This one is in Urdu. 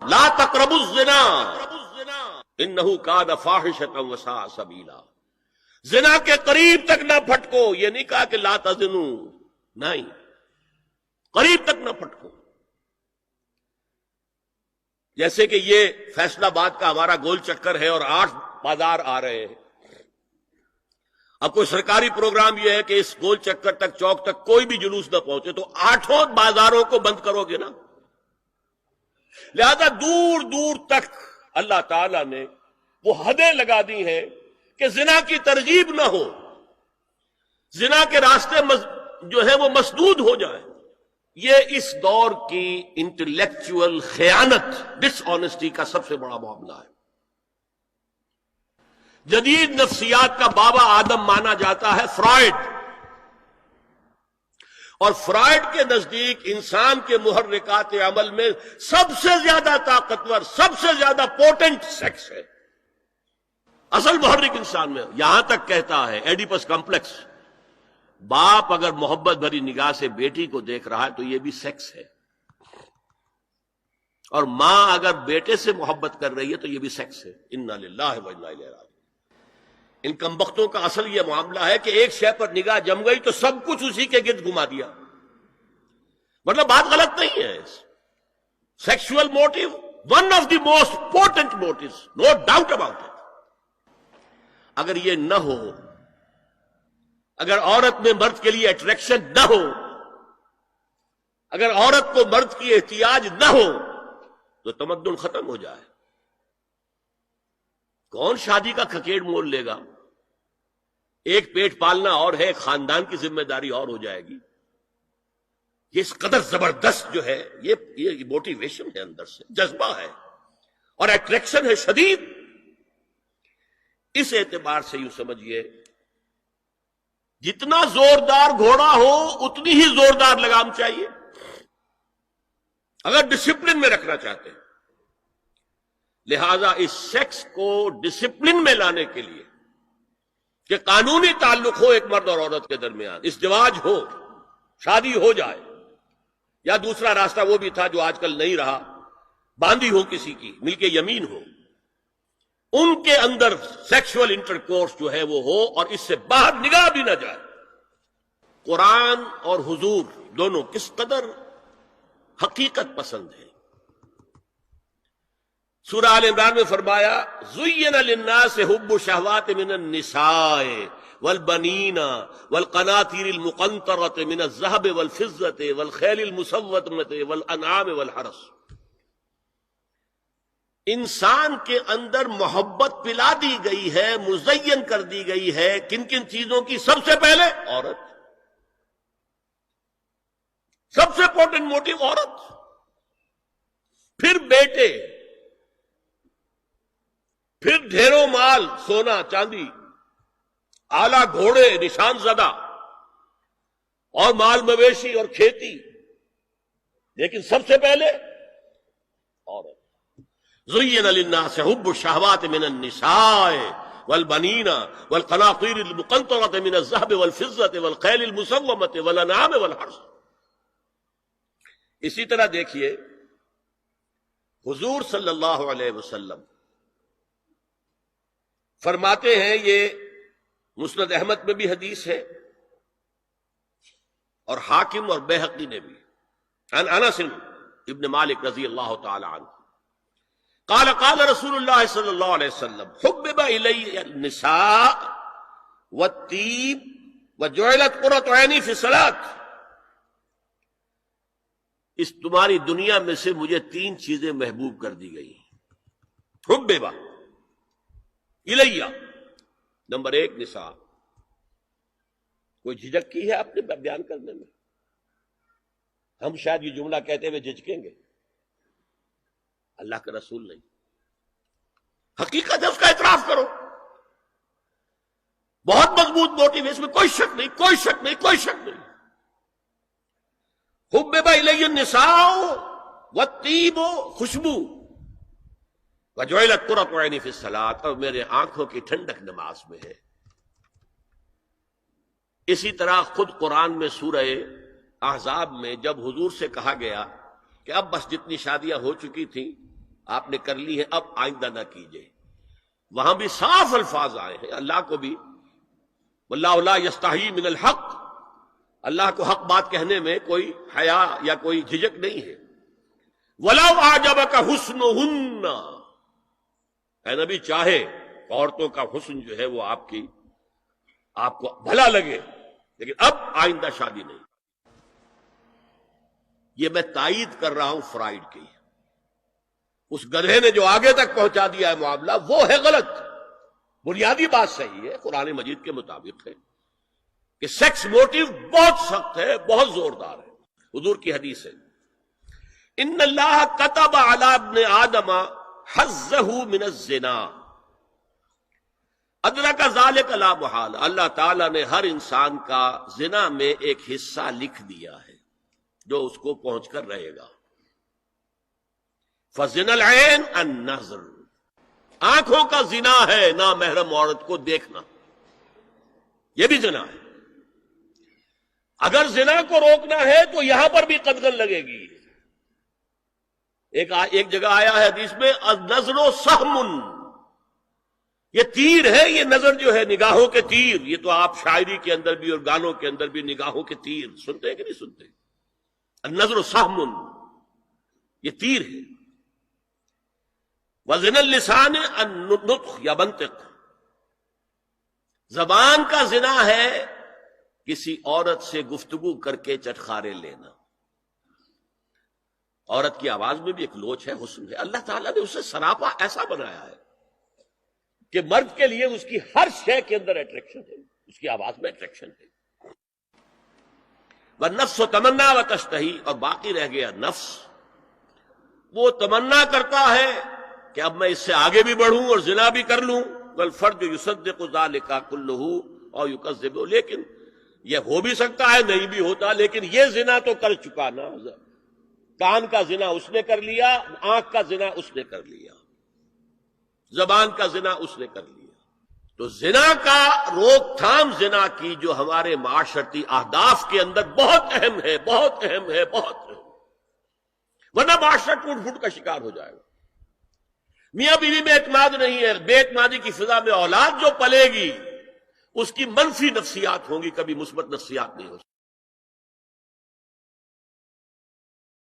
لا تقربوا الزنا انہ کان فاحشۃ وساء سبیلا. زنا کے قریب تک نہ پھٹکو. یہ نہیں کہا کہ لا تزنوا، نہیں، قریب تک نہ پھٹکو. جیسے کہ یہ فیصل آباد کا ہمارا گول چکر ہے اور 8 بازار آ رہے ہیں. اب کوئی سرکاری پروگرام یہ ہے کہ اس گول چکر تک، چوک تک کوئی بھی جلوس نہ پہنچے، تو 8 بازاروں کو بند کرو گے نا. لہذا دور دور تک اللہ تعالی نے وہ حدیں لگا دی ہیں کہ زنا کی ترغیب نہ ہو، زنا کے راستے جو ہے وہ مسدود ہو جائے. یہ اس دور کی انٹلیکچوئل خیانت، ڈس آنیسٹی کا سب سے بڑا معاملہ ہے. جدید نفسیات کا بابا آدم مانا جاتا ہے فرائڈ، اور فرائڈ کے نزدیک انسان کے محرکات عمل میں سب سے زیادہ طاقتور، سب سے زیادہ پوٹنٹ سیکس ہے. اصل محرک انسان میں. یہاں تک کہتا ہے ایڈیپس کمپلیکس، باپ اگر محبت بھری نگاہ سے بیٹی کو دیکھ رہا ہے تو یہ بھی سیکس ہے، اور ماں اگر بیٹے سے محبت کر رہی ہے تو یہ بھی سیکس ہے. انا للہ و انا الیہ راجعون. ان کمبختوں کا اصل یہ معاملہ ہے کہ ایک شے پر نگاہ جم گئی تو سب کچھ اسی کے گرد گھما دیا. مطلب بات غلط نہیں ہے. Sexual motive one of the most important motives, no doubt about it. اگر یہ نہ ہو، اگر عورت میں مرد کے لیے اٹریکشن نہ ہو، اگر عورت کو مرد کی احتیاج نہ ہو تو تمدن ختم ہو جائے. کون شادی کا کھکیڑ مول لے گا؟ ایک پیٹ پالنا اور ہے، خاندان کی ذمہ داری اور ہو جائے گی. یہ اس قدر زبردست جو ہے، یہ موٹیویشن ہے، اندر سے جذبہ ہے اور اٹریکشن ہے شدید. اس اعتبار سے یوں سمجھیے، جتنا زوردار گھوڑا ہو اتنی ہی زوردار لگام چاہیے اگر ڈسپلن میں رکھنا چاہتے ہیں. لہذا اس سیکس کو ڈسپلن میں لانے کے لیے کہ قانونی تعلق ہو ایک مرد اور عورت کے درمیان، ازدواج ہو، شادی ہو جائے، یا دوسرا راستہ وہ بھی تھا جو آج کل نہیں رہا، باندھی ہو کسی کی، مل کے یمین ہو، ان کے اندر سیکشول انٹرکورس جو ہے وہ ہو اور اس سے باہر نگاہ بھی نہ جائے. قرآن اور حضور دونوں کس قدر حقیقت پسند ہے. سورہ آل عمران میں فرمایا زُيِّنَ لِلنَّاسِ حُبُّ الشَّهَوَاتِ مِنَ النِّسَاءِ وَالْبَنِينَ وَالْقَنَاطِيرِ الْمُقَنطَرَةِ مِنَ الذَّهَبِ وَالْفِضَّةِ وَالْخَيْلِ الْمُسَوَّمَةِ وَالْأَنْعَامِ وَالْحَرْثِ. انسان کے اندر محبت پلا دی گئی ہے، مزین کر دی گئی ہے. کن کن چیزوں کی؟ سب سے پہلے عورت، سب سے امپورٹنٹ موٹیو عورت، پھر بیٹے، پھر ڈھیروں مال، سونا چاندی، آلہ گھوڑے نشان زدہ، اور مال مویشی اور کھیتی، لیکن سب سے پہلے عورت. زُيِّنَ لِلنَّاسِ حُبُّ الشَّهَوَاتِ مِنَ النِّسَاءِ وَالْبَنِينَ وَالْقَنَاطِيرِ الْمُقَنطَرَةِ مِنَ الذَّهَبِ وَالْفِضَّةِ وَالْخَيْلِ الْمُسَوَّمَةِ وَالْأَنْعَامِ وَالْحَرْثِ. اسی طرح دیکھیے حضور صلی اللہ علیہ وسلم فرماتے ہیں، یہ مسند احمد میں بھی حدیث ہے اور حاکم اور بیہقی نے بھی، عن انس ابن مالک رضی اللہ تعالی عنہ قال قال رسول اللہ صلی اللہ علیہ وسلم حبب الی النساء والطیب وجعلت قرۃ عینی فی الصلاۃ. اس تمہاری دنیا میں سے مجھے 3 چیزیں محبوب کر دی گئی. حبب الی، نمبر 1 نساء. کوئی جھجک کی ہے آپ نے بیان کرنے میں؟ ہم شاید یہ جملہ کہتے ہوئے جھجکیں گے، اللہ کے رسول نہیں. حقیقت ہے، اس کا اعتراف کرو. بہت مضبوط موٹیو ہے، اس میں کوئی شک نہیں، کوئی شک نہیں، کوئی شک نہیں. حبب الی النساء والطیب، خوشبو، وجعلت قرۃ عینی فی الصلاۃ، اور میرے آنکھوں کی ٹھنڈک نماز میں ہے. اسی طرح خود قرآن میں سورہ احزاب میں جب حضور سے کہا گیا کہ اب بس جتنی شادیاں ہو چکی تھیں آپ نے کر لی ہے، اب آئندہ نہ کیجیے۔ وہاں بھی صاف الفاظ آئے ہیں، اللہ کو بھی واللہ لا یستحیی من الحق، اللہ کو حق بات کہنے میں کوئی حیا یا کوئی جھجک نہیں ہے۔ وَلَوْ أَعْجَبَكَ حُسْنُهُنَّ، اے نبی چاہے عورتوں کا حسن جو ہے وہ آپ کو بھلا لگے، لیکن اب آئندہ شادی نہیں۔ یہ میں تائید کر رہا ہوں فرائڈ کی، اس گدھے نے جو آگے تک پہنچا دیا ہے معاملہ وہ ہے غلط۔ بنیادی بات صحیح ہے، قرآن مجید کے مطابق ہے کہ سیکس موٹیو بہت سخت ہے، بہت زوردار ہے۔ حضور کی حدیث ہے، ان اللہ کتب علی ابن آدم حظہ من الزنا ادرک ذلک لا محال، اللہ تعالیٰ نے ہر انسان کا زنا میں ایک حصہ لکھ دیا ہے جو اس کو پہنچ کر رہے گا۔ فزنا العین النظر، آنکھوں کا زنا ہے نامحرم عورت کو دیکھنا، یہ بھی زنا ہے۔ اگر زنا کو روکنا ہے تو یہاں پر بھی قدغن لگے گی۔ ایک جگہ آیا ہے حدیث میں النظر سہم، یہ تیر ہے، یہ نظر جو ہے نگاہوں کے تیر، یہ تو آپ شاعری کے اندر بھی اور گانوں کے اندر بھی نگاہوں کے تیر سنتے ہیں کہ نہیں سنتے؟ النظر سہم، یہ تیر ہے۔ وزن اللسان النطق یا منطق، زبان کا زنا ہے کسی عورت سے گفتگو کر کے چٹخارے لینا۔ عورت کی آواز میں بھی ایک لوچ ہے، حسن ہے، اللہ تعالیٰ نے اسے سراپا ایسا بنایا ہے کہ مرد کے لیے اس کی ہر شے کے اندر اٹریکشن ہے، اس کی آواز میں اٹریکشن ہے۔ والنفس تمنا وتشتہی، اور باقی رہ گیا نفس، وہ تمنا کرتا ہے کہ اب میں اس سے آگے بھی بڑھوں اور زنا بھی کر لوں۔ والفرج یصدق ذلک کلہ اور یکذب، لیکن یہ ہو بھی سکتا ہے نہیں بھی ہوتا، لیکن یہ زنا تو کر چکا نا، کان کا زنا اس نے کر لیا، آنکھ کا زنا اس نے کر لیا، زبان کا زنا اس نے کر لیا۔ تو زنا کا روک تھام، زنا کی جو ہمارے معاشرتی اہداف کے اندر بہت اہم ہے، بہت اہم ہے، بہت اہم، ورنہ معاشرہ ٹوٹ پھوٹ کا شکار ہو جائے گا۔ میاں بیوی میں اعتماد نہیں ہے، بے اعتمادی کی فضا میں اولاد جو پلے گی اس کی منفی نفسیات ہوں گی، کبھی مثبت نفسیات نہیں ہو سکتی۔